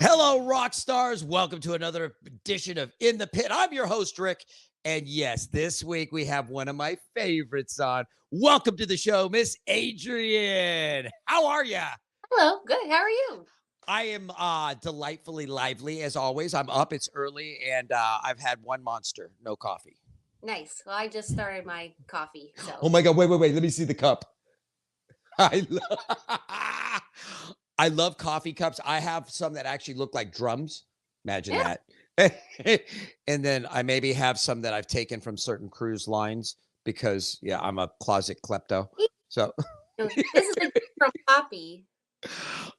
Hello, rock stars. Welcome to another edition of In the Pit. I'm your host, Rick. And yes, this week we have one of my favorites on. Welcome to the show, Miss Adrian. How are you? Hello, good. How are you? I am delightfully lively as always. I'm up. It's early, and I've had one monster, no coffee. Nice. Well, I just started my coffee, Oh so my God! Wait! Let me see the cup. I love, I love coffee cups. I have some that actually look like drums. Imagine yeah. that. And then I maybe have some that I've taken from certain cruise lines because, yeah, I'm a closet klepto. So, This is like from coffee.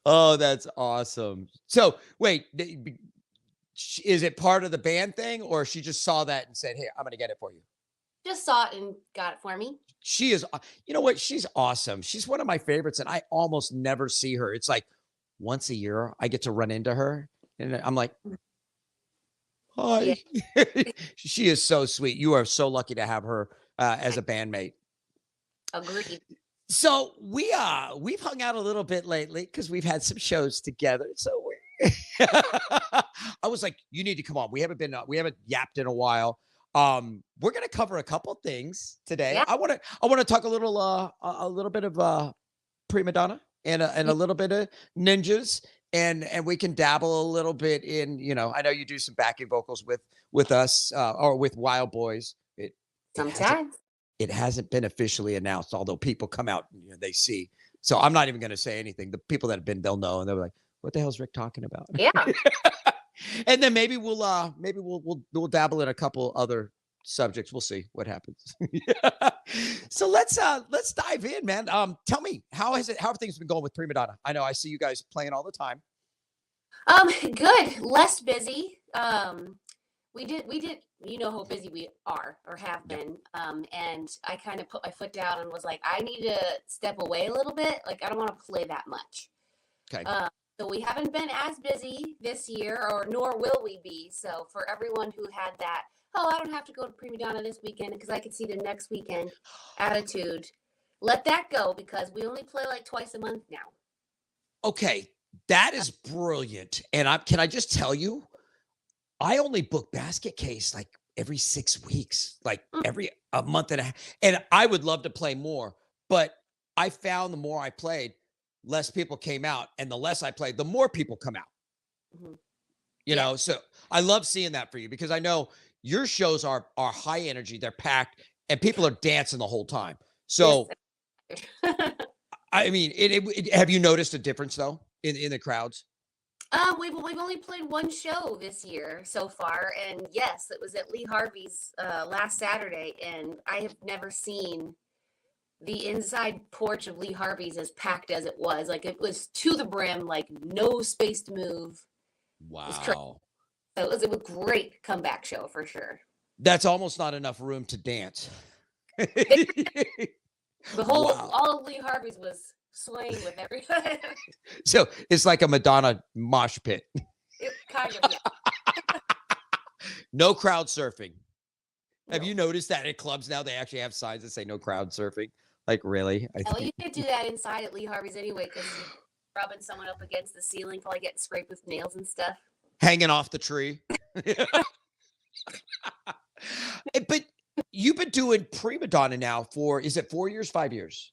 oh, that's awesome. So, wait, is it part of the band thing, or she just saw that and said, "Hey, I'm going to get it for you"? Just saw it and got it for me. She is, you know what? She's awesome. She's one of my favorites, and I almost never see her. It's like once a year I get to run into her, and I'm like, Yeah. hi. She is so sweet. You are so lucky to have her as a bandmate. Agreed. So we've hung out a little bit lately because we've had some shows together. So I was like, you need to come on. We haven't yapped in a while. We're gonna cover a couple things today. Yeah. I want to talk a little bit of PriMadonna and a little bit of ninjas, and we can dabble a little bit in, I know you do some backing vocals with us or with Wild Boys. It hasn't Sometimes. it hasn't been officially announced, although people come out and they see. So I'm not even going to say anything. The people that have been, they'll know, and they're like, "What the hell is Rick talking about?" Yeah. And then maybe we'll dabble in a couple other subjects. We'll see what happens. So let's dive in, man. Tell me, how have things been going with PriMadonna? I know I see you guys playing all the time. Good. Less busy. We did, you know how busy we are or have Yeah. been. And I kind of put my foot down and was like, I need to step away a little bit. Like, I don't want to play that much. Okay. So we haven't been as busy this year, or nor will we be. So for everyone who had that, oh, I don't have to go to PriMadonna this weekend because I can see them next weekend attitude, let that go because we only play like twice a month now. Okay. That is brilliant. And can I just tell you, I only book Basket Case like every 6 weeks, like every a month and a half. And I would love to play more, but I found the more I played, less people came out, and the less I played, the more people come out. Mhm. You Yeah. know, so I love seeing that for you because I know your shows are high energy, they're packed, and people are dancing the whole time. Yes. So I mean, have you noticed a difference though in the crowds? We've only played one show this year so far, and yes, it was at Lee Harvey's last Saturday, and I have never seen the inside porch of Lee Harvey's as packed as it was. Like, it was to the brim, like no space to move. It was crazy. Wow. So it was a great comeback show for sure. That's almost not enough room to dance. Wow. All of Lee Harvey's was swaying with everybody. So it's like a Madonna mosh pit. It kind of, yeah. No crowd surfing. Have No. you noticed that at clubs now they actually have signs that say no crowd surfing? Like, really? Well, you can't do that inside at Lee Harvey's anyway because rubbing someone up against the ceiling, probably getting scraped with nails and stuff. Hanging off the tree. But you've been doing PriMadonna now is it 4 years, 5 years?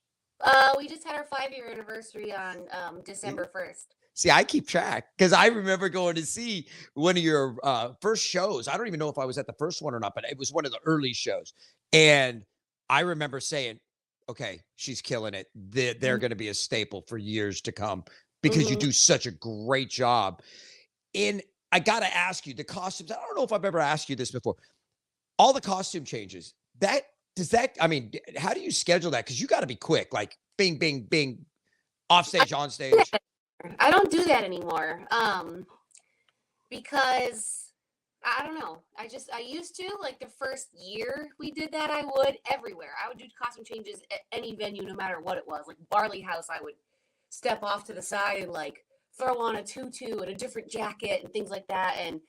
We just had our 5-year anniversary on December 1st. See, I keep track because I remember going to see one of your first shows. I don't even know if I was at the first one or not, but it was one of the early shows. And I remember saying, okay, she's killing it. They're going to be a staple for years to come because you do such a great job. And I got to ask you, the costumes, I don't know if I've ever asked you this before. All the costume changes, I mean, how do you schedule that? Because you got to be quick, like bing, bing, bing, off stage, on stage. I don't do that anymore because I don't know. I used to, like, the first year we did that, I would everywhere. I would do costume changes at any venue, no matter what it was. Like Barley House, I would step off to the side and like throw on a tutu and a different jacket and things like that. And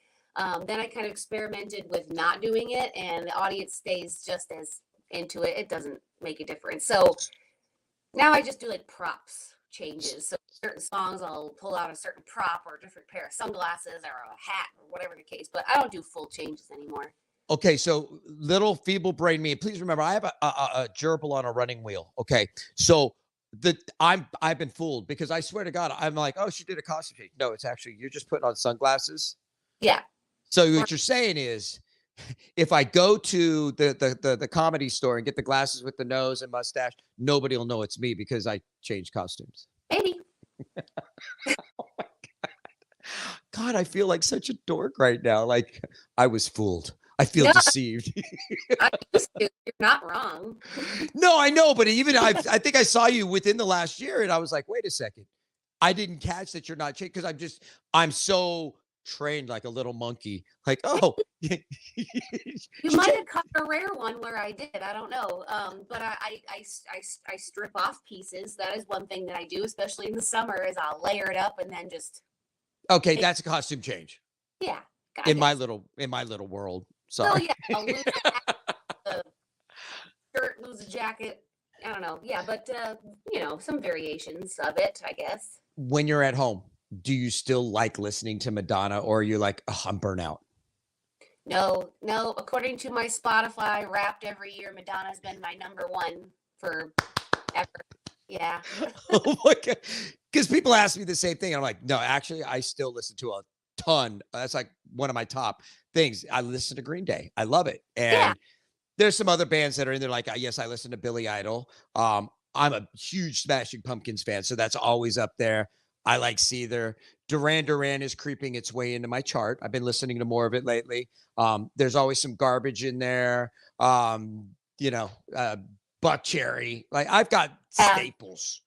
then I kind of experimented with not doing it, and the audience stays just as into it. It doesn't make a difference. So now I just do like props changes. So certain songs, I'll pull out a certain prop or a different pair of sunglasses or a hat or whatever the case. But I don't do full changes anymore. Okay, so little feeble brain me. Please remember, I have a gerbil on a running wheel. Okay, so I've been fooled because I swear to God, I'm like, oh, she did a costume change. No, it's actually you're just putting on sunglasses. Yeah. So what you're saying is, if I go to the comedy store and get the glasses with the nose and mustache, nobody will know it's me because I changed costumes. Maybe. Oh my God, I feel like such a dork right now. Like I was fooled. I feel deceived. I used to. You're not wrong. No, I know, but even I think I saw you within the last year, and I was like, wait a second, I didn't catch that you're not changed because I'm so trained like a little monkey. Like, oh, you might have caught a rare one where I did. I don't know. But I strip off pieces. That is one thing that I do, especially in the summer, is I'll layer it up and then just. Okay, that's a costume change. Yeah. In my little world. Sorry. Well, yeah, I'll lose a shirt, lose a jacket. I don't know. Yeah, but some variations of it, I guess. When you're at home, do you still like listening to Madonna, or are you like, oh, I'm burnt out? No. According to my Spotify Wrapped every year, Madonna's been my number one for ever. Yeah. Oh my God. Because people ask me the same thing. I'm like, no, actually, I still listen to a ton. That's like one of my top things. I listen to Green Day. I love it. And there's some other bands that are in there. Like, yes, I listen to Billy Idol. I'm a huge Smashing Pumpkins fan, so that's always up there. I like Seether. Duran Duran is creeping its way into my chart. I've been listening to more of it lately. There's always some garbage in there. Buck Cherry. Like I've got staples.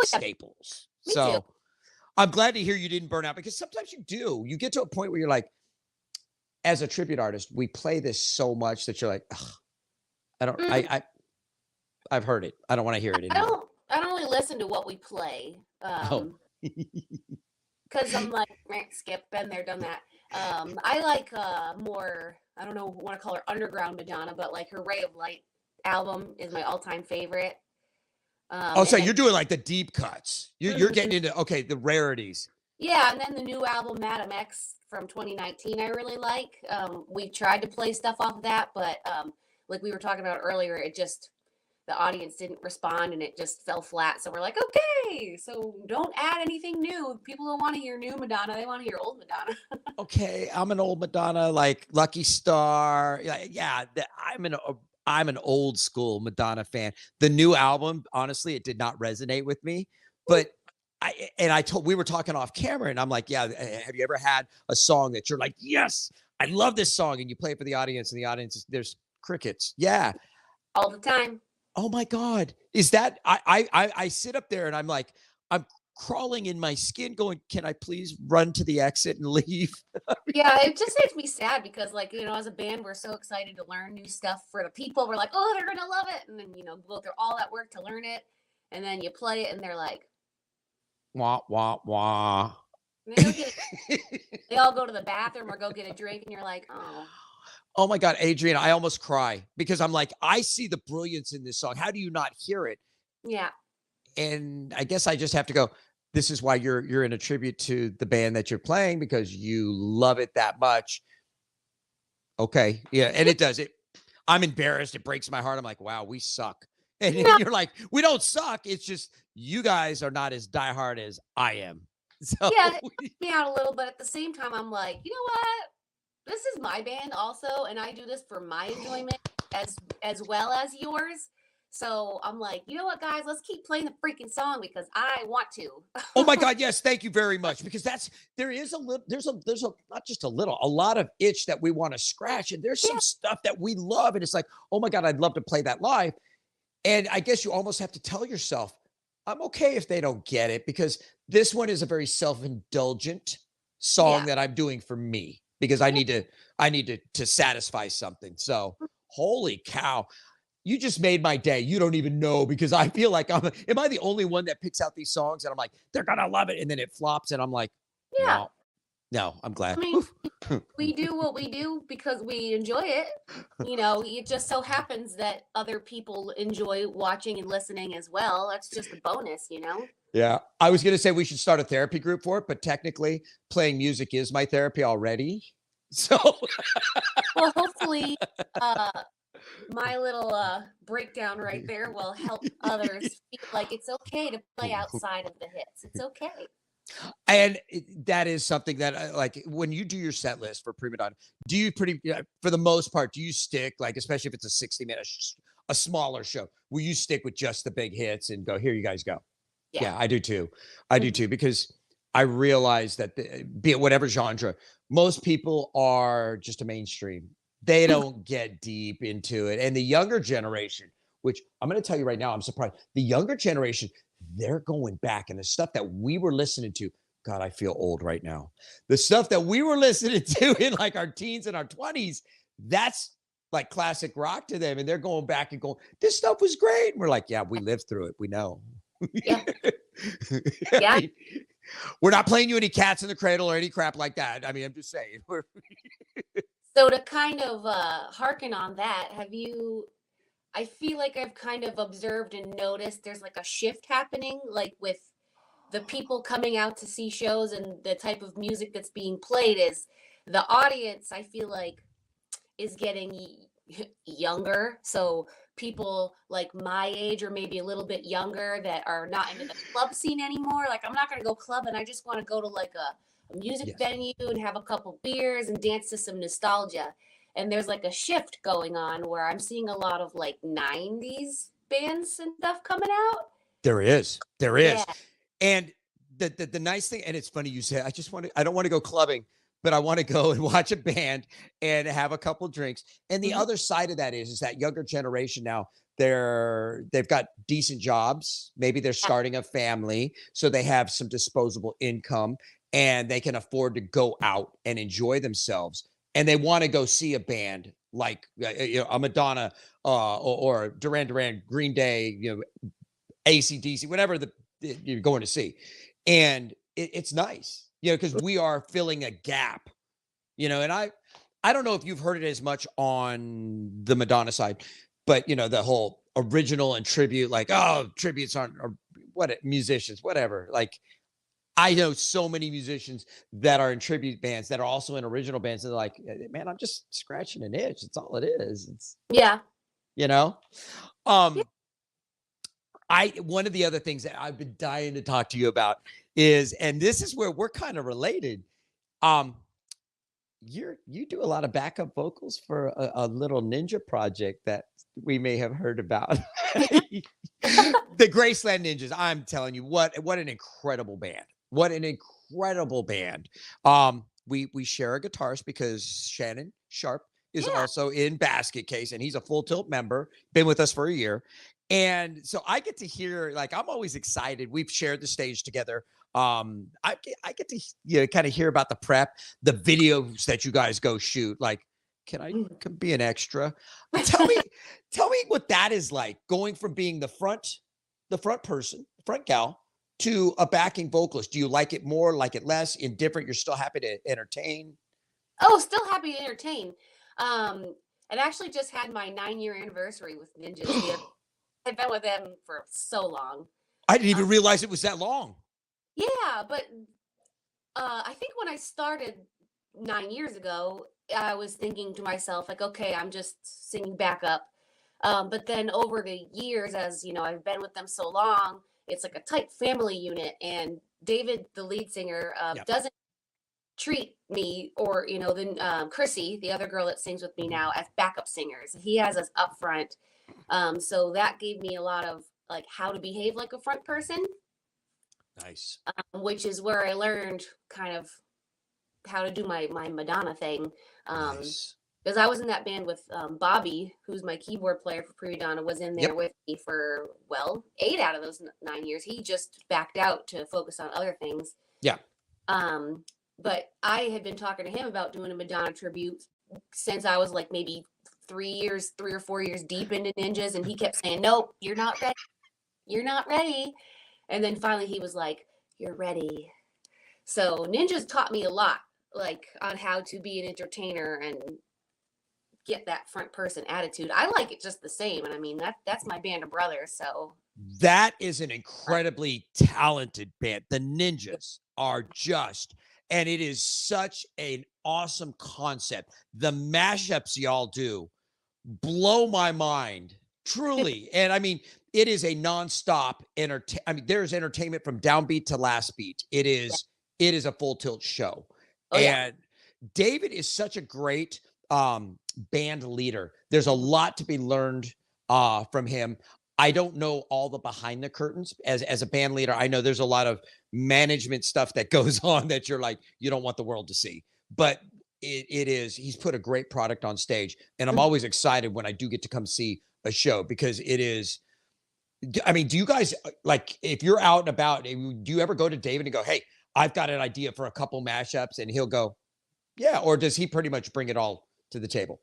Staples. So too. I'm glad to hear you didn't burn out because sometimes you do. You get to a point where you're like, as a tribute artist, we play this so much that you're like, I've heard it. I don't want to hear it anymore. I don't really listen to what we play. Because I'm like, skip, been there, done that. I like more, I don't know what to call her, underground Madonna, but like her Ray of Light album is my all-time favorite. So you're doing like the deep cuts. You're getting into, the rarities. Yeah, and then the new album, Madam X from 2019, I really like. We tried to play stuff off of that, but like we were talking about earlier, the audience didn't respond and it just fell flat. So we're like, okay, so don't add anything new. People don't want to hear new Madonna. They want to hear old Madonna. Okay, I'm an old Madonna, like Lucky Star. Yeah, I'm an old school Madonna fan. The new album, honestly, it did not resonate with me. But we were talking off camera, and I'm like, yeah, have you ever had a song that you're like, yes, I love this song, and you play it for the audience, and the audience there's crickets. Yeah, all the time. Oh my God, is that I sit up there and I'm like, I'm crawling in my skin, going, can I please run to the exit and leave? Yeah, it just makes me sad because, like, as a band, we're so excited to learn new stuff for the people. We're like, oh, they're gonna love it, and then go through all that work to learn it, and then you play it, and they're like, wah wah wah. They all go to the bathroom or go get a drink, and you're like, oh. Oh my God, Adrian, I almost cry because I'm like, I see the brilliance in this song. How do you not hear it? Yeah. And I guess I just have to go, this is why you're in a tribute to the band that you're playing because you love it that much. Okay. Yeah. And it does it. I'm embarrassed. It breaks my heart. I'm like, wow, we suck. And you're like, we don't suck. It's just you guys are not as diehard as I am. So yeah, it freaks me out a little, but at the same time, I'm like, you know what? This is my band also, and I do this for my enjoyment as well as yours. So I'm like, you know what, guys? Let's keep playing the freaking song because I want to. Oh my God, yes, thank you very much. Because there's a not just a little, a lot of itch that we want to scratch, and there's some stuff that we love, and it's like, oh my God, I'd love to play that live. And I guess you almost have to tell yourself, I'm okay if they don't get it, because this one is a very self-indulgent song that I'm doing for me. Because I need to satisfy something. So, holy cow, you just made my day. You don't even know, because I feel like am I the only one that picks out these songs and I'm like, they're gonna love it, and then it flops, and I'm like, no, I'm glad. I mean, we do what we do because we enjoy it. It just so happens that other people enjoy watching and listening as well. That's just a bonus, Yeah. I was going to say we should start a therapy group for it, but technically playing music is my therapy already. So Well, hopefully, uh, my little breakdown right there will help others feel like it's okay to play outside of the hits. It's okay. and that is something that like when you do your set list for PriMadonna, do you for the most part, do you stick like, especially if it's a 60-minute, a smaller show, will you stick with just the big hits and go, here you guys go? Yeah. Yeah, I do too. I do too, because I realize that be it whatever genre, most people are just a mainstream. They don't get deep into it. And the younger generation, which I'm going to tell you right now, I'm surprised. The younger generation, they're going back, and the stuff that we were listening to, God, I feel old right now. The stuff that we were listening to in like our teens and our 20s, that's like classic rock to them. And they're going back and going, this stuff was great. And we're like, yeah, we lived through it. We know. Yeah. I Yeah. mean, we're not playing you any Cats in the Cradle or any crap like that. I mean, I'm just saying. So to kind of harken on that, I feel like I've kind of observed and noticed there's like a shift happening, like with the people coming out to see shows and the type of music that's being played is the audience, I feel like, is getting younger. So people like my age or maybe a little bit younger that are not into the club scene anymore. Like, I'm not going to go clubbing. I just want to go to like a music Yes. venue and have a couple beers and dance to some nostalgia. And there's like a shift going on where I'm seeing a lot of like 90s bands and stuff coming out. There is. There is. Yeah. And the nice thing, and it's funny you say, I don't want to go clubbing, but I want to go and watch a band and have a couple drinks. And the other side of that is that younger generation now, they've got decent jobs. Maybe they're starting a family, so they have some disposable income and they can afford to go out and enjoy themselves. And they want to go see a band like a Madonna or Duran Duran, Green Day, AC/DC, whatever you're going to see. And it's nice, because we are filling a gap, and I don't know if you've heard it as much on the Madonna side, but the whole original and tribute, like, oh, tributes aren't, or what, musicians, whatever. Like, I know so many musicians that are in tribute bands that are also in original bands. And they're like, man, I'm just scratching an itch. It's all it is. It's, Yeah. um, one of the other things that I've been dying to talk to you about is, and this is where we're kind of related. You do a lot of backup vocals for a little ninja project that we may have heard about. The Graceland Ninjas. I'm telling you, what an incredible band. What an incredible band. We share a guitarist because Shannon Sharp is also in Basket Case, and he's a Full Tilt member, been with us for a year. And so I get to hear, like, I'm always excited. We've shared the stage together. I get to kind of hear about the prep, the videos that you guys go shoot. Like, can I be an extra? Tell me what that is like, going from being the front person, front gal, to a backing vocalist. Do you like it more, like it less, indifferent? You're still happy to entertain? Oh, still happy to entertain. And actually just had my 9-year anniversary with Ninjas. I've been with them for so long. I didn't even realize it was that long. Yeah, but I think when I started 9 years ago, I was thinking to myself, like, okay, I'm just singing backup. But then over the years, as I've been with them so long, it's like a tight family unit. And David, the lead singer, doesn't treat me or then Chrissy, the other girl that sings with me now, as backup singers. He has us up front. So that gave me a lot of like how to behave like a front person. Nice. Which is where I learned kind of how to do my Madonna thing. Nice. Because I was in that band with Bobby, who's my keyboard player for PriMadonna, was in there with me for 8 out of those 9 years. He just backed out to focus on other things. Yeah. But I had been talking to him about doing a Madonna tribute since I was like maybe 3 or 4 years deep into Ninjas, and he kept saying, "Nope, you're not ready. You're not ready." And then finally he was like, "You're ready." So Ninjas taught me a lot, like on how to be an entertainer and get that front person attitude. I like it just the same. And I mean, that's my band of brothers. So That is an incredibly talented band. The Ninjas are just, and it is such an awesome concept. The mashups y'all do blow my mind, truly. And I mean, it is a nonstop I mean, there's entertainment from downbeat to last beat. Yeah. It is a full tilt show. Oh yeah. And David is such a great band leader. There's a Mhm. lot to be learned from him. I don't know all the behind the curtains as a band leader. I know there's a lot of management stuff that goes on that you're like, you don't want the world to see. But he's put a great product on stage. And I'm Mhm. always excited when I do get to come see a show because it is. I mean, do you guys like if you're out and about, do you ever go to David and go, hey, I've got an idea for a couple mashups, and he'll go, yeah, or does he pretty much bring it all to the table?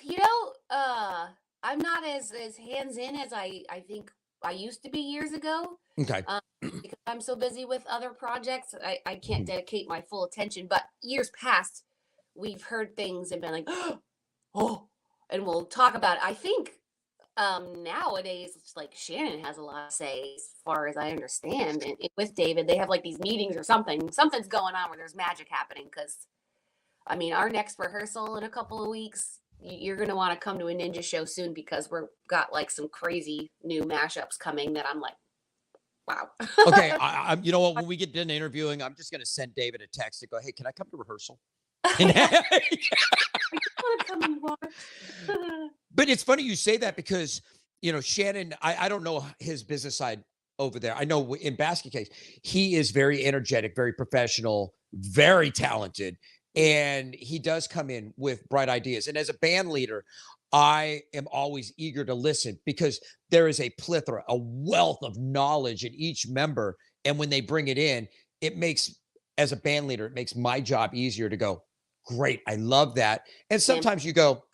You know, I'm not as hands in as I think I used to be years ago. Okay. Um, because I'm so busy with other projects, I can't Mhm. dedicate my full attention. But years past, we've heard things and been like, oh, and we'll talk about it. I think nowadays it's like Shannon has a lot to say as far as I understand. And with David, they have like these meetings or something. Something's going on where there's magic happening because I mean, our next rehearsal in a couple of weeks, you're going to want to come to a ninja show soon because we're got like some crazy new mashups coming that I'm like, wow. Okay. You know what? When we get done interviewing, I'm just going to send David a text and go, hey, can I come to rehearsal? I want to come and watch. But it's funny you say that because, you know, Shannon, I don't know his business side over there. I know in Basket Case, he is very energetic, very professional, very talented. And he does come in with bright ideas. And as a band leader, I am always eager to listen because there is a plethora, a wealth of knowledge in each member. And when they bring it in, it makes, as a band leader, it makes my job easier to go, great, I love that. And Yeah. sometimes you go,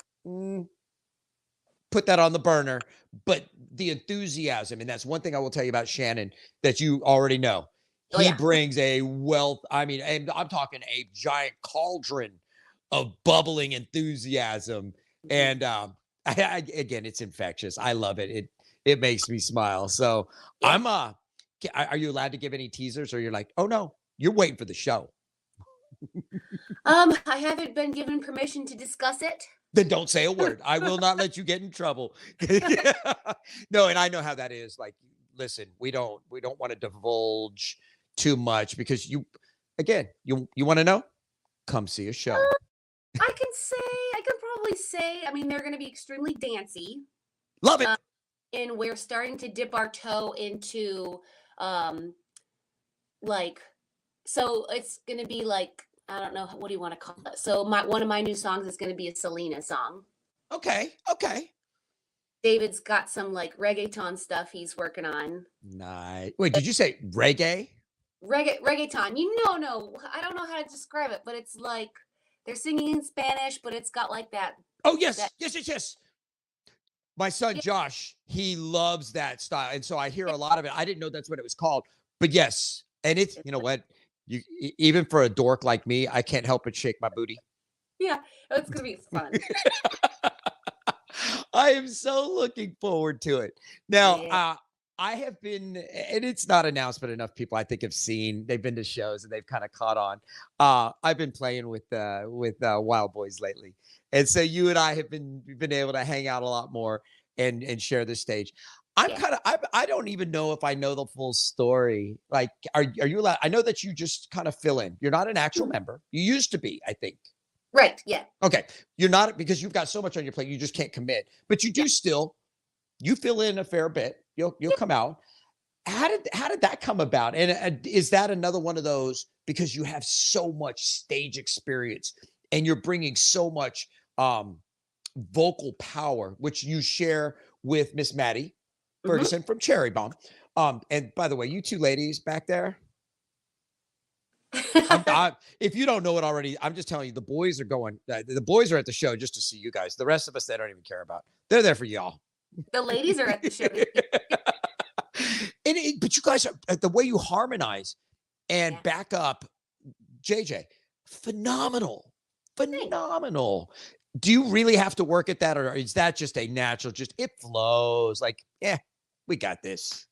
put that on the burner, but the enthusiasm, and that's one thing I will tell you about Shannon that you already know. Oh, He yeah. brings a wealth, I mean, and I'm talking a giant cauldron of bubbling enthusiasm. Mhm. And again, it's infectious. I love it. It makes me smile. So Yeah. are you allowed to give any teasers or you're like, oh no, you're waiting for the show? I haven't been given permission to discuss it. Then don't say a word. I will not let you get in trouble. No, and I know how that is. Like, listen, we don't want to divulge too much because you want to know? Come see a show. I can probably say, I mean, they're going to be extremely dancey. Love it. And we're starting to dip our toe into, like, so it's going to be like, I don't know, what do you want to call it? So one of my new songs is going to be a Selena song. Okay. David's got some like reggaeton stuff he's working on. Nice. Wait, did you say reggae? Reggaeton. No, I don't know how to describe it, but it's like they're singing in Spanish, but it's got like that. Oh, yes. That, Yes. My son Josh, he loves that style. And so I hear a lot of it. I didn't know that's what it was called. But yes. And it's, you know what? Even for a dork like me, I can't help but shake my booty. Yeah, it's gonna be fun. I am so looking forward to it. Now, Yeah. I have been, and it's not announced, but enough people I think have seen. They've been to shows and they've kind of caught on. I've been playing with Wild Boys lately, and so you and I have been able to hang out a lot more and share the stage. Yeah. I don't even know if I know the full story. Like, are you allowed? I know that you just kind of fill in. You're not an actual member. You used to be, I think. Right. Yeah. Okay. You're not because you've got so much on your plate. You just can't commit, but you do still, you fill in a fair bit. You'll come out. How did that come about? And is that another one of those because you have so much stage experience and you're bringing so much vocal power, which you share with Miss Maddie Ferguson from Cherry Bomb. And by the way, you two ladies back there, if you don't know it already, I'm just telling you, the boys are going. The boys are at the show just to see you guys. The rest of us, they don't even care about. They're there for y'all. The ladies are at the show. But you guys are the way you harmonize and back up, JJ, phenomenal. Do you really have to work at that, or is that just a natural? Just it flows like, We got this.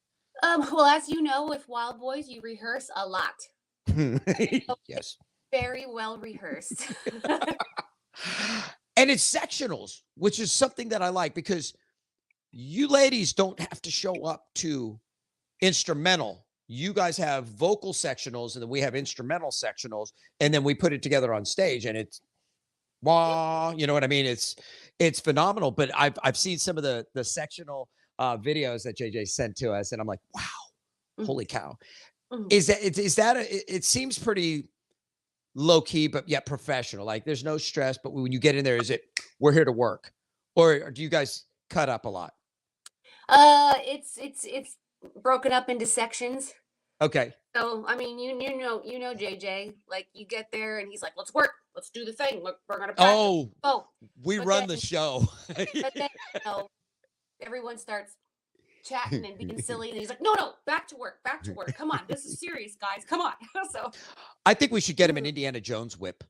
Well, as you know, with Wild Boys, you rehearse a lot. Yes. Very well rehearsed. And it's sectionals, which is something that I like because you ladies don't have to show up to instrumental. You guys have vocal sectionals, and then we have instrumental sectionals, and then we put it together on stage, and it's wah, you know what I mean? It's phenomenal. But I've seen some of the sectional videos that JJ sent to us, and I'm like, wow, holy cow. Mhm. Is that it seems pretty low key, but yet professional. Like there's no stress, but when you get in there, is it we're here to work, or do you guys cut up a lot? It's broken up into sections. Okay. So I mean, you know JJ. Like you get there and he's like, "Let's work. Let's do the thing. Look, we're gonna practice." Oh, Oh, we but run then, the show. but then you know, everyone starts chatting and being silly, and he's like, "No, back to work. Back to work. Come on, this is serious, guys. Come on." So I think we should get him an Indiana Jones whip.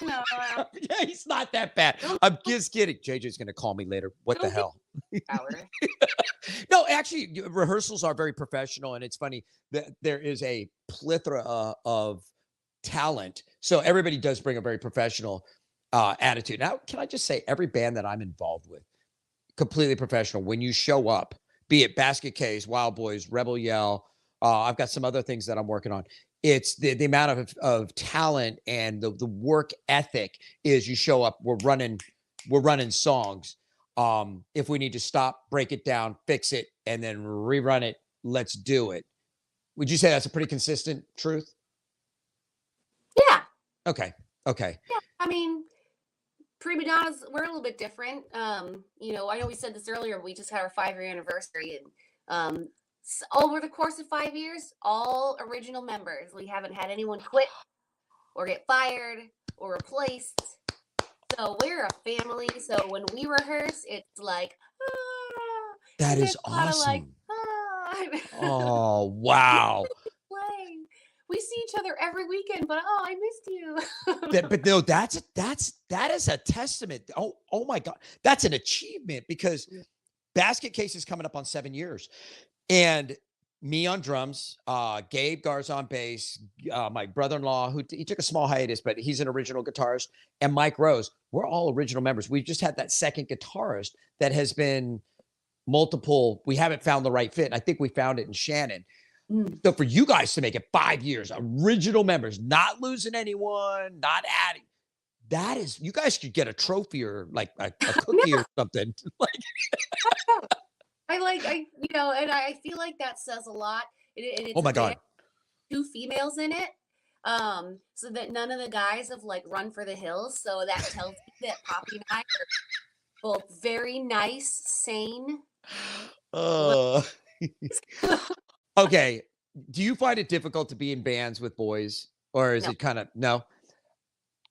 no, Yeah, he's not that bad. I'm just kidding. JJ's gonna call me later. What the don't hell? Howard. No, actually, rehearsals are very professional, and it's funny that there is a plethora of talent. So everybody does bring a very professional attitude. Now, can I just say, every band that I'm involved with, completely professional. When you show up, be it Basket Case, Wild Boys, Rebel Yell, I've got some other things that I'm working on. It's the amount of talent and the work ethic is you show up, we're running songs. If we need to stop, break it down, fix it, and then rerun it, let's do it. Would you say that's a pretty consistent truth? Yeah, Okay. Okay. yeah. I mean, PriMadonna's we're a little bit different. I know we said this earlier. We just had our 5-year anniversary, and over the course of 5 years, all original members. We haven't had anyone quit or get fired or replaced. So we're a family. So when we rehearse, it's like That and is there's a lot of like awesome. Oh, wow. playing. We see each other every weekend, but I missed you. But no, that is a testament. Oh my God. That's an achievement because Basket Case is coming up on 7 years. And me on drums, Gabe Garza on bass, my brother-in-law, he took a small hiatus, but he's an original guitarist, and Mike Rose. We're all original members. We've just had that second guitarist that has been multiple. We haven't found the right fit. And I think we found it in Shannon. So for you guys to make it 5 years, original members, not losing anyone, not adding, that is, you guys could get a trophy or like a cookie or something. Like, and I feel like that says a lot. It's oh my God. 2 females in it, so that none of the guys have like run for the hills. So that tells me that Poppy and I are both very nice, sane. Okay. Do you find it difficult to be in bands with boys, or is No. it kind of no?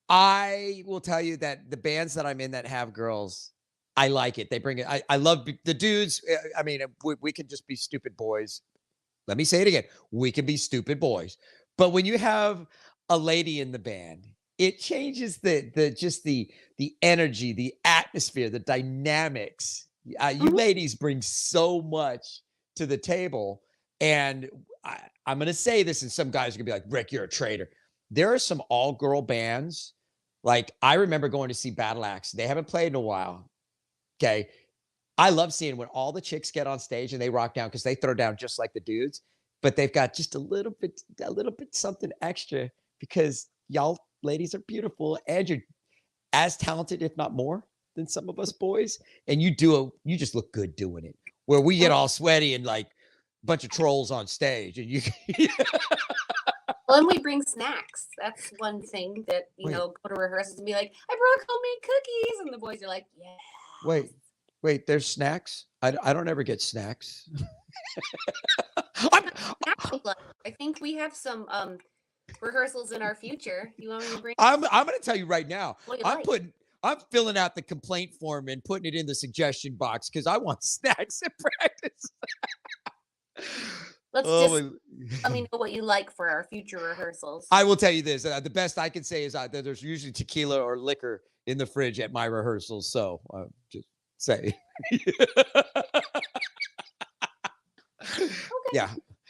I will tell you that the bands that I'm in that have girls, I like it. They bring it. I love the dudes. I mean, we can just be stupid boys. Let me say it again. We can be stupid boys. But when you have a lady in the band, it changes the energy, the atmosphere, the dynamics. You ladies bring so much to the table. And I'm going to say this, and some guys are going to be like, Rick, you're a traitor. There are some all-girl bands. Like, I remember going to see Battle Axe. They haven't played in a while. Okay. I love seeing when all the chicks get on stage and they rock down because they throw down just like the dudes, but they've got just a little bit something extra because y'all ladies are beautiful and you're as talented, if not more, than some of us boys. And you just look good doing it. Where we get all sweaty and like a bunch of trolls on stage and you. Well, and we bring snacks. That's one thing that, go to rehearsals and be like, I brought homemade cookies. And the boys are like, yeah. Wait, there's snacks? I don't ever get snacks. I think we have some rehearsals in our future. You want me to bring? I'm going to tell you right now. I'm filling out the complaint form and putting it in the suggestion box because I want snacks at practice. Let me know what you like for our future rehearsals. I will tell you this. The best I can say is that there's usually tequila or liquor in the fridge at my rehearsals. So just say. Yeah.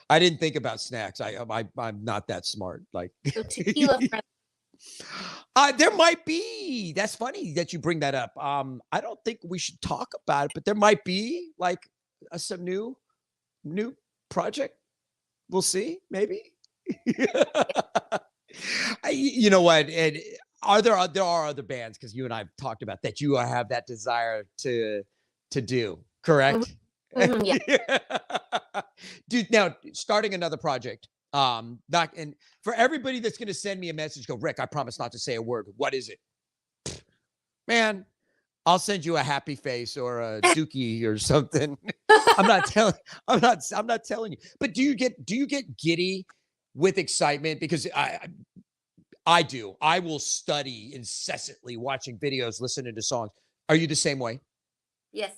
I didn't think about snacks. I'm not that smart. Like, So tequila friendly. there might be. That's funny that you bring that up. I don't think we should talk about it, but there might be like some new project. We'll see. Maybe. You know what? And there are other bands, because you and I've talked about that. You have that desire to do. Correct. Yeah. Dude, now starting another project. Not, and for everybody that's going to send me a message, go, Rick, I promise not to say a word. What is it? Man, I'll send you a happy face or a dookie or something. I'm not telling you. But do you get giddy with excitement? Because I do. I will study incessantly, watching videos, listening to songs. Are you the same way? Yes.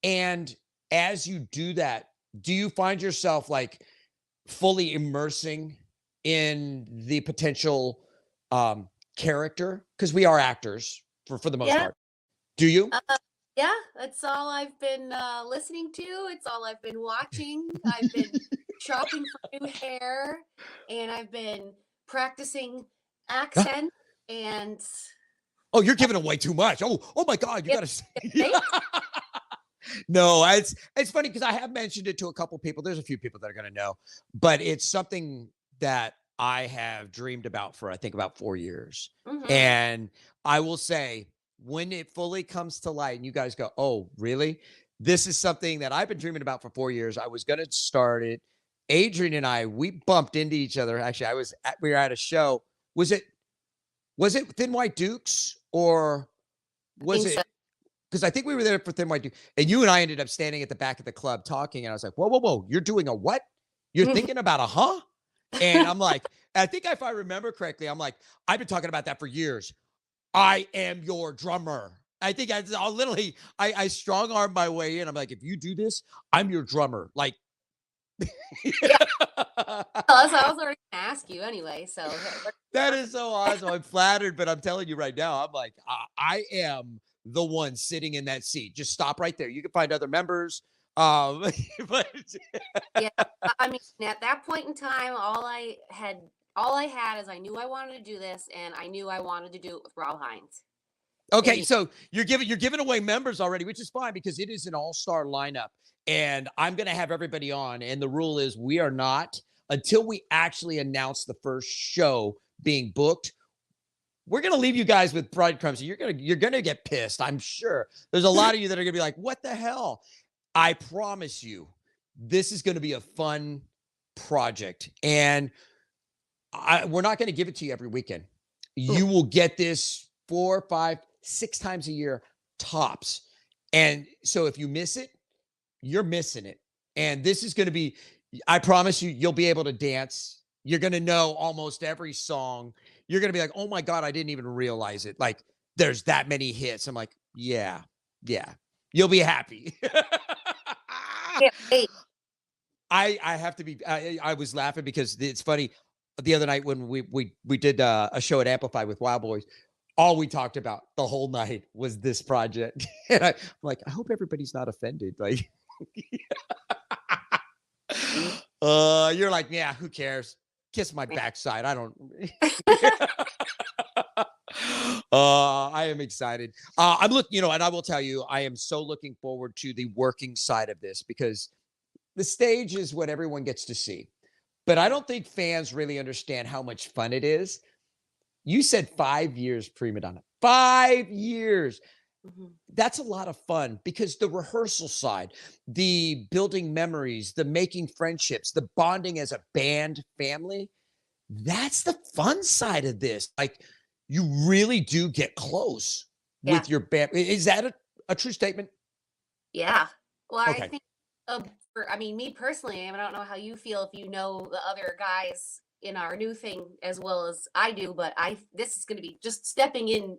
And as you do that, do you find yourself like fully immersing in the potential character? Because we are actors for the most part. Do you? Yeah, that's all I've been listening to. It's all I've been watching. I've been shopping for new hair, and I've been practicing accent. And oh, you're giving away too much. Oh my God, you got to say. No, it's funny because I have mentioned it to a couple people. There's a few people that are going to know, but it's something that I have dreamed about for, I think, about 4 years. And I will say, when it fully comes to light and you guys go, oh, really? This is something that I've been dreaming about for 4 years. I was going to start it. Adrian and I, we bumped into each other. Actually, we were at a show. Was it Thin White Dukes, or was it? Because I think we were there for Thin White Duke, and you and I ended up standing at the back of the club talking, and I was like, whoa, you're doing a what? You're thinking about a huh? And I'm like, I think if I remember correctly, I'm like, I've been talking about that for years. I am your drummer. I think I'll literally, I strong arm my way in. I'm like, if you do this, I'm your drummer. Like, yeah. Well, I was already going to ask you anyway. So that is so awesome. I'm flattered, but I'm telling you right now, I'm like, I am the one sitting in that seat. Just stop right there. You can find other members. But yeah, I mean, at that point in time, all I had is I knew I wanted to do this, and I knew I wanted to do it with Rob Hines. Okay, so you're giving away members already, which is fine because it is an all-star lineup, and I'm going to have everybody on. And the rule is we are not, until we actually announce the first show being booked. We're going to leave you guys with breadcrumbs. You're going to get pissed. I'm sure there's a lot of you that are going to be like, what the hell? I promise you, this is going to be a fun project. And we're not going to give it to you every weekend. You will get this 4, 5, 6 times a year tops. And so if you miss it, you're missing it. And this is going to be, I promise you, you'll be able to dance. You're going to know almost every song. You're going to be like, oh my God, I didn't even realize it. Like, there's that many hits. I'm like, yeah. You'll be happy. I have to be, I was laughing because it's funny. The other night when we did a show at Amplify with Wild Boys, all we talked about the whole night was this project. And I'm like, I hope everybody's not offended. Like, you're like, yeah, who cares? Kiss my backside. I don't. I am excited. I'm looking, and I will tell you, I am so looking forward to the working side of this, because the stage is what everyone gets to see. But I don't think fans really understand how much fun it is. You said 5 years, PriMadonna. 5 years. That's a lot of fun, because the rehearsal side, the building memories, the making friendships, the bonding as a band family, that's the fun side of this. Like, you really do get close with your band. Is that a true statement? Yeah. Well, okay. I think, I mean, me personally, I don't know how you feel if you know the other guys in our new thing as well as I do, but this is going to be just stepping in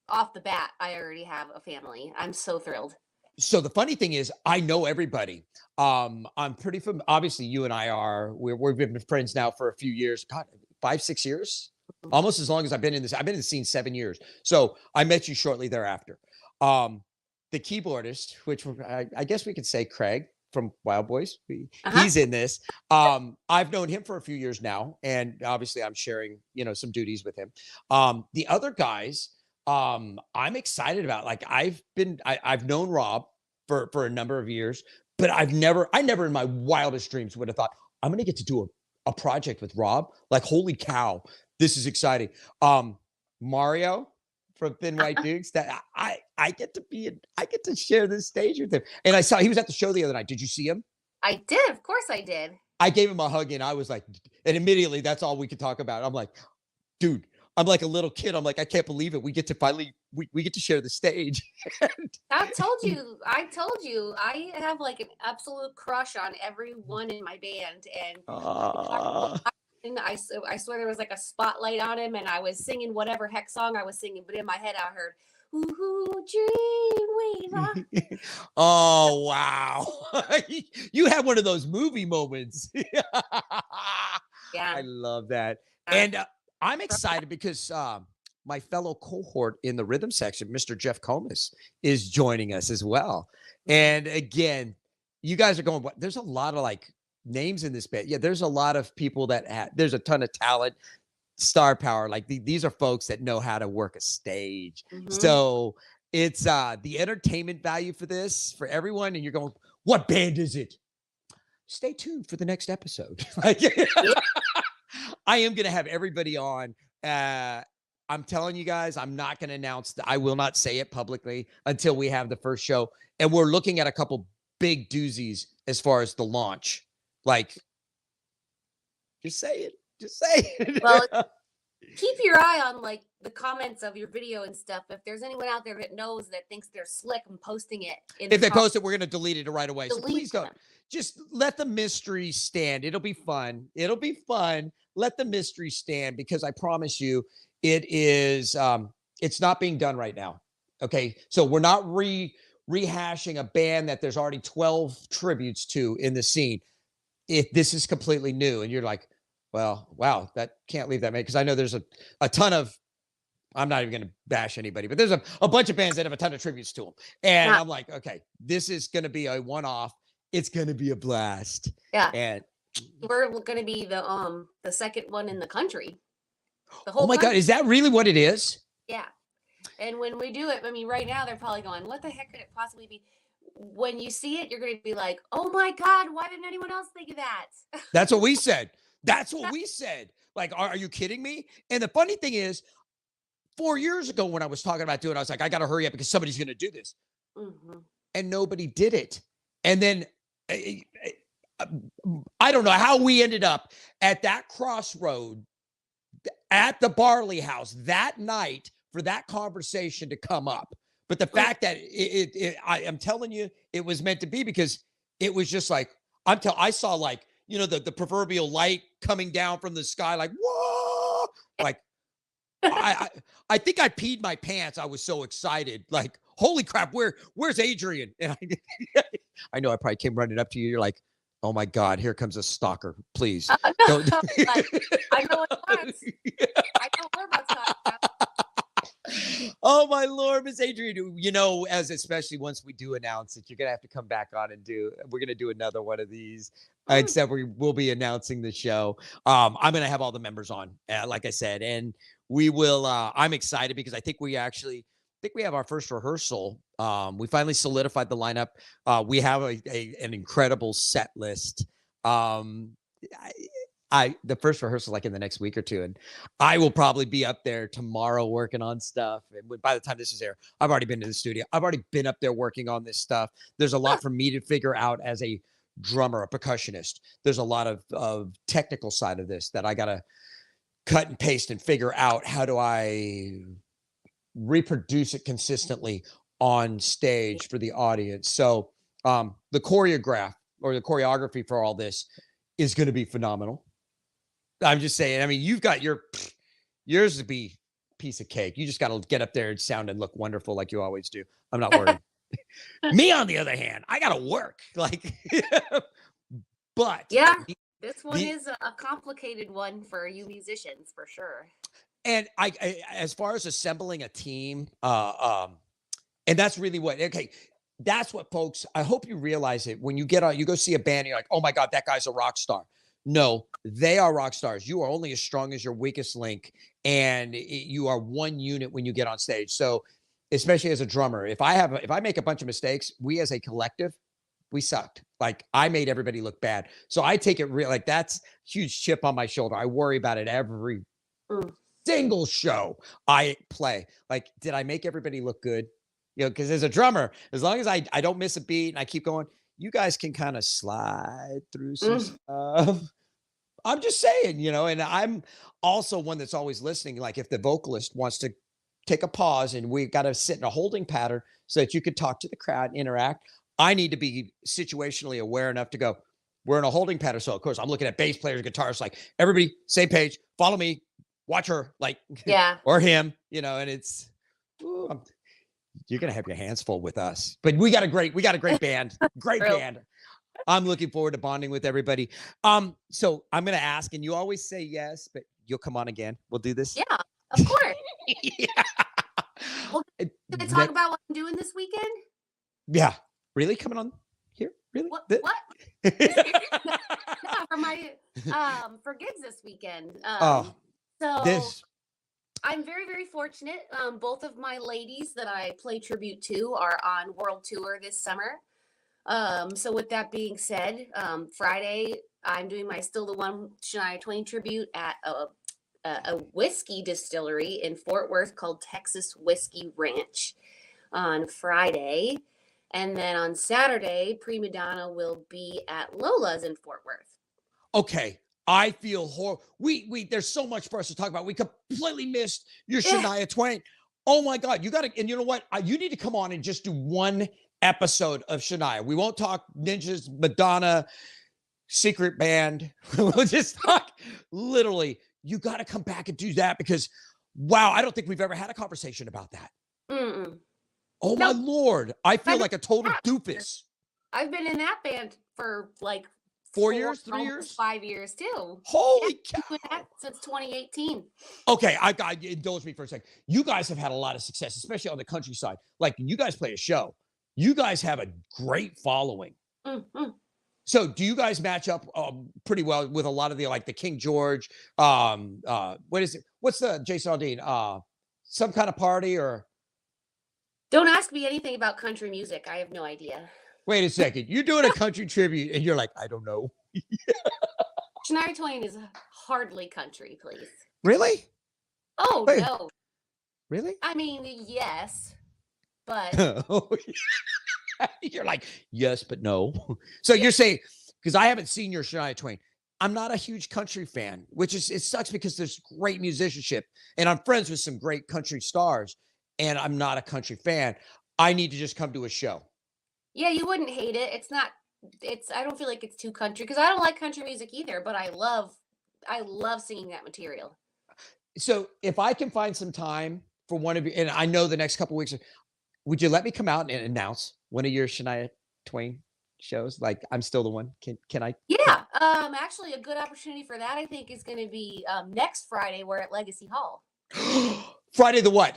off the bat. I already have a family. I'm so thrilled. So the funny thing is, I know everybody. I'm pretty familiar. Obviously, you and I we've been friends now for a few years. God, 5, 6 years, almost as long as I've been in this. I've been in the scene 7 years. So I met you shortly thereafter. The keyboardist, which I guess we could say Craig. from Wild Boys. Uh-huh. He's in this. I've known him for a few years now, and obviously I'm sharing, some duties with him. The other guys, I'm excited about. Like I've known Rob for a number of years, but I never in my wildest dreams would have thought I'm going to get to do a project with Rob. Like, holy cow, this is exciting. Mario from Thin White Dukes, that I get to share this stage with him. And I saw he was at the show the other night. Did you see him? I did. Of course I did. I gave him a hug and I was like, and immediately that's all we could talk about. I'm like, dude, I'm like a little kid. I'm like, I can't believe it. We get to finally, we get to share the stage. I told you, I have like an absolute crush on everyone in my band. And I swear there was like a spotlight on him and I was singing whatever heck song I was singing, but in my head I heard, ooh, Dreamweaver. Oh, wow. You had one of those movie moments. Yeah. I love that. And I'm excited because my fellow cohort in the rhythm section, Mr. Jeff Comas, is joining us as well. And again, you guys are going, there's a lot of like names in this band. Yeah, there's a lot of people that there's a ton of talent, star power. Like these are folks that know how to work a stage. So it's the entertainment value for this for everyone. And you're going, what band is it? Stay tuned for the next episode. I am going to have everybody on. I'm telling you guys, I'm not going to announce that. I will not say it publicly until we have the first show. And we're looking at a couple big doozies as far as the launch. Like, just say it. Just say it. Well, keep your eye on like the comments of your video and stuff. If there's anyone out there that knows that thinks they're slick and posting it. If they post it, we're going to delete it right away. So please don't. Them. Just let the mystery stand. It'll be fun. It'll be fun. Let the mystery stand because I promise you it is, it's not being done right now. Okay. So we're not rehashing a band that there's already 12 tributes to in the scene. If this is completely new and you're like, well, wow, that can't leave that many. Cause I know there's a ton of, I'm not even going to bash anybody, but there's a bunch of bands that have a ton of tributes to them. And I'm like, okay, this is going to be a one-off. It's going to be a blast. Yeah. And we're going to be the second one in the country. The whole oh my God, is that really what it is? Yeah. And when we do it, I mean, right now they're probably going, what the heck could it possibly be? When you see it, you're going to be like, oh my God, why didn't anyone else think of that? That's what we said. That's what we said. Like, are you kidding me? And the funny thing is, 4 years ago when I was talking about doing it, I was like, I got to hurry up because somebody's going to do this. And nobody did it. And then I don't know how we ended up at that crossroad at the Barley House that night for that conversation to come up. But the fact that I am telling you, it was meant to be because it was just like, I saw like, the proverbial light coming down from the sky, like, whoa, like, I think I peed my pants. I was so excited. Like, holy crap, where's Adrian? And I know I probably came running up to you. You're like, oh my God, here comes a stalker. Please. Don't. I know it was. I know we're about to talk about. Oh my Lord, Miss Adrian, as especially once we do announce it, you're going to have to come back on and we're going to do another one of these, except we will be announcing the show. I'm going to have all the members on, like I said, and we will, I'm excited because I think we have our first rehearsal. We finally solidified the lineup. We have an incredible set list. The first rehearsal like in the next week or two, and I will probably be up there tomorrow working on stuff. And by the time this is there, I've already been to the studio. I've already been up there working on this stuff. There's a lot for me to figure out as a drummer, a percussionist. There's a lot of technical side of this that I got to cut and paste and figure out. How do I reproduce it consistently on stage for the audience? So the choreography for all this is going to be phenomenal. I'm just saying, I mean, you've got yours to be a piece of cake. You just got to get up there and sound and look wonderful like you always do. I'm not worried. Me, on the other hand, I got to work. Like, but yeah, this one is a complicated one for you musicians for sure. And I as far as assembling a team, and that's really okay. that's what folks, I hope you realize it when you get on, you go see a band, you're like, oh my God, that guy's a rock star. No, they are rock stars. You are only as strong as your weakest link, and you are one unit when you get on stage. So, especially as a drummer, if I make a bunch of mistakes, we as a collective, we sucked. Like I made everybody look bad. So I take it real, like that's huge chip on my shoulder. I worry about it every single show I play. Like, did I make everybody look good? You know, because as a drummer, as long as I don't miss a beat and I keep going, you guys can kind of slide through some stuff. I'm just saying, you know, and I'm also one that's always listening. Like if the vocalist wants to take a pause and we got to sit in a holding pattern so that you could talk to the crowd, interact. I need to be situationally aware enough to go, we're in a holding pattern. So of course I'm looking at bass players, guitarists, like everybody, same page, follow me, watch her, like, or him, you know, and it's, you're going to have your hands full with us, but we got a great band, great band. I'm looking forward to bonding with everybody. So I'm going to ask, and you always say yes, but you'll come on again. We'll do this. Yeah, of course. Yeah. Well, can I talk about what I'm doing this weekend? Yeah. Really? Coming on here? Really? What? No, for my for gigs this weekend. I'm very, very fortunate. Both of my ladies that I play tribute to are on world tour this summer. So with that being said, Friday I'm doing my Still the One Shania Twain tribute at a whiskey distillery in Fort Worth called Texas Whiskey Ranch on Friday. And then on Saturday, PriMadonna will be at Lola's in Fort Worth. Okay. I feel horrible. There's so much for us to talk about. We completely missed your Shania Twain. Oh my God. You got to, and you know what? You need to come on and just do one episode of Shania. We won't talk Ninjas, Madonna, secret band. We'll just talk literally. You got to come back and do that because, wow, I don't think we've ever had a conversation about that. Oh my Lord. I feel like a total doofus. I've been in that band for like 4 years, 3 years, 5 years too. Holy cow. Since 2018. Okay. I got indulge me for a second. You guys have had a lot of success, especially on the countryside. Like you guys play a show. You guys have a great following. So do you guys match up pretty well with a lot of the, like the King George, what is it? What's the Jason Aldean? Some kind of party or? Don't ask me anything about country music. I have no idea. Wait a second. You're doing a country tribute and you're like, I don't know. Shania Twain is hardly country, please. Really? Oh, Wait. No. Really? I mean, yes, but. You're like, yes, but no. So you're saying, because I haven't seen your Shania Twain. I'm not a huge country fan, which is, it sucks because there's great musicianship and I'm friends with some great country stars and I'm not a country fan. I need to just come to a show. Yeah, you wouldn't hate it. I don't feel like it's too country because I don't like country music either, but I love singing that material. So if I can find some time for one of you, and I know the next couple of weeks, would you let me come out and announce one of your Shania Twain shows? Like I'm Still the One. Can I? Yeah. Actually a good opportunity for that I think is going to be next Friday. We're at Legacy Hall. Friday the what?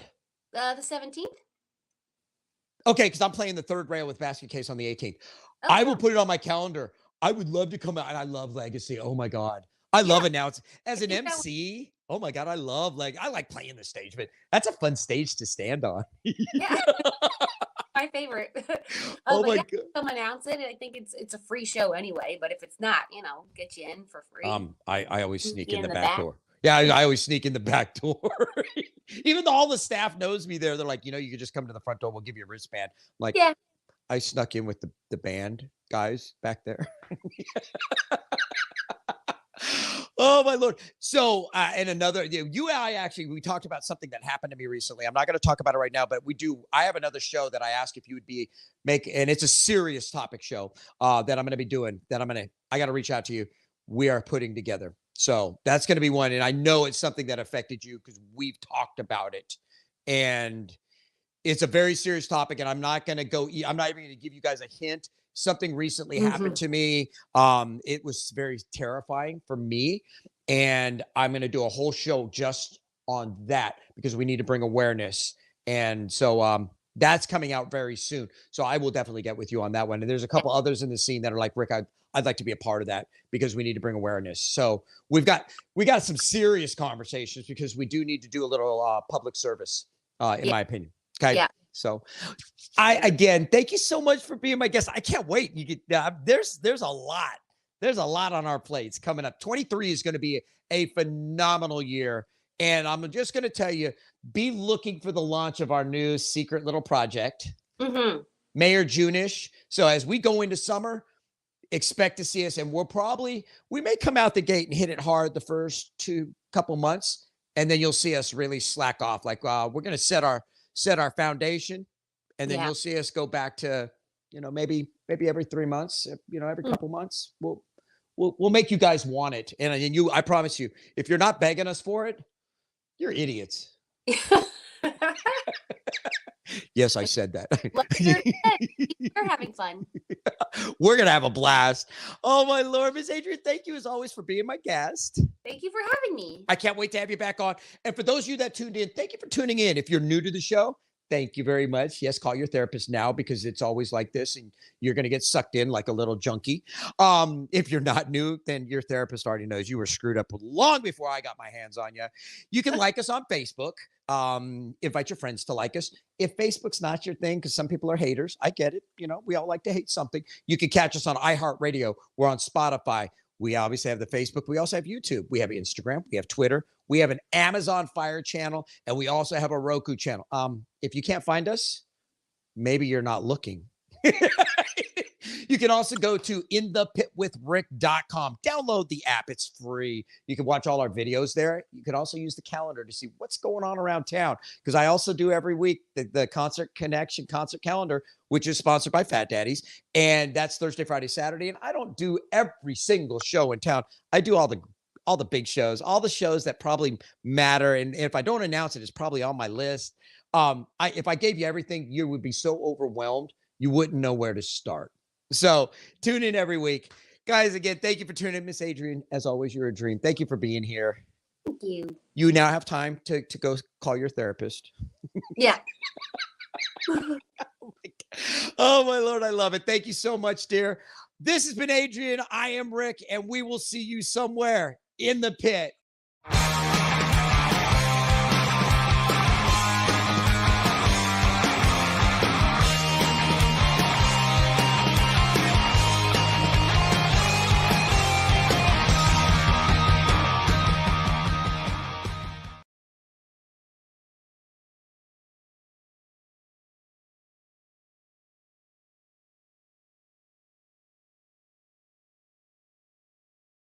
The 17th. Okay, because I'm playing the third rail with Basket Case on the 18th. I will put it on my calendar. I would love to come out, and I love Legacy. Oh my God. I love announcing as an MC. Oh my God, I like playing the stage, but that's a fun stage to stand on. Yeah. My favorite. Oh my God. Come announce it. And I think it's a free show anyway, but if it's not, get you in for free. I always sneak in the back door. Yeah, I always sneak in the back door. Even though all the staff knows me there, they're like, you could just come to the front door. We'll give you a wristband. I'm like, yeah. I snuck in with the band guys back there. Oh my Lord. So, and another, we talked about something that happened to me recently. I'm not going to talk about it right now, but I have another show that I asked if you would and it's a serious topic show that I'm going to be doing I got to reach out to you. We are putting together. So that's going to be one. And I know it's something that affected you because we've talked about it and it's a very serious topic and I'm not even going to give you guys a hint. Something recently happened to me. It was very terrifying for me and I'm going to do a whole show just on that because we need to bring awareness. And so, That's coming out very soon. So I will definitely get with you on that one. And there's a couple others in the scene that are like, Rick, I'd like to be a part of that because we need to bring awareness. So we got some serious conversations because we do need to do a little public service, in my opinion. Okay. Yeah. So again, thank you so much for being my guest. I can't wait. You get there's a lot. There's a lot on our plates coming up. 23 is going to be a phenomenal year. And I'm just going to tell you, be looking for the launch of our new secret little project, May or June-ish. So as we go into summer, expect to see us. And we may come out the gate and hit it hard the first couple months. And then you'll see us really slack off. Like we're going to set our foundation. And then you'll see us go back to, maybe every 3 months, every couple months. We'll make you guys want it. And I promise you, if you're not begging us for it, you're idiots. Yes, I said that. We're having fun. We're going to have a blast. Oh, my Lord. Miss Adrian, thank you as always for being my guest. Thank you for having me. I can't wait to have you back on. And for those of you that tuned in, thank you for tuning in. If you're new to the show, thank you very much. Yes, call your therapist now because it's always like this and you're going to get sucked in like a little junkie. If you're not new, then your therapist already knows you were screwed up long before I got my hands on you. You can like us on Facebook. Invite your friends to like us. If Facebook's not your thing, because some people are haters, I get it. We all like to hate something. You can catch us on iHeart Radio. We're on Spotify. We obviously have the Facebook. We also have YouTube. We have Instagram. We have Twitter. We have an Amazon Fire channel. And we also have a Roku channel. If you can't find us, maybe you're not looking. You can also go to inthepitwithric.com. Download the app. It's free. You can watch all our videos there. You can also use the calendar to see what's going on around town. Because I also do every week the Concert Connection concert calendar, which is sponsored by Fat Daddies. And that's Thursday, Friday, Saturday. And I don't do every single show in town. I do all the big shows, all the shows that probably matter. And if I don't announce it, it's probably on my list. If I gave you everything, you would be so overwhelmed, you wouldn't know where to start. So tune in every week. Guys, again, thank you for tuning in. Miss Adrian, as always, you're a dream. Thank you for being here. Thank you. You now have time to go call your therapist. Yeah. Oh, my Lord, I love it. Thank you so much, dear. This has been Adrian. I am Rick, and we will see you somewhere in the pit.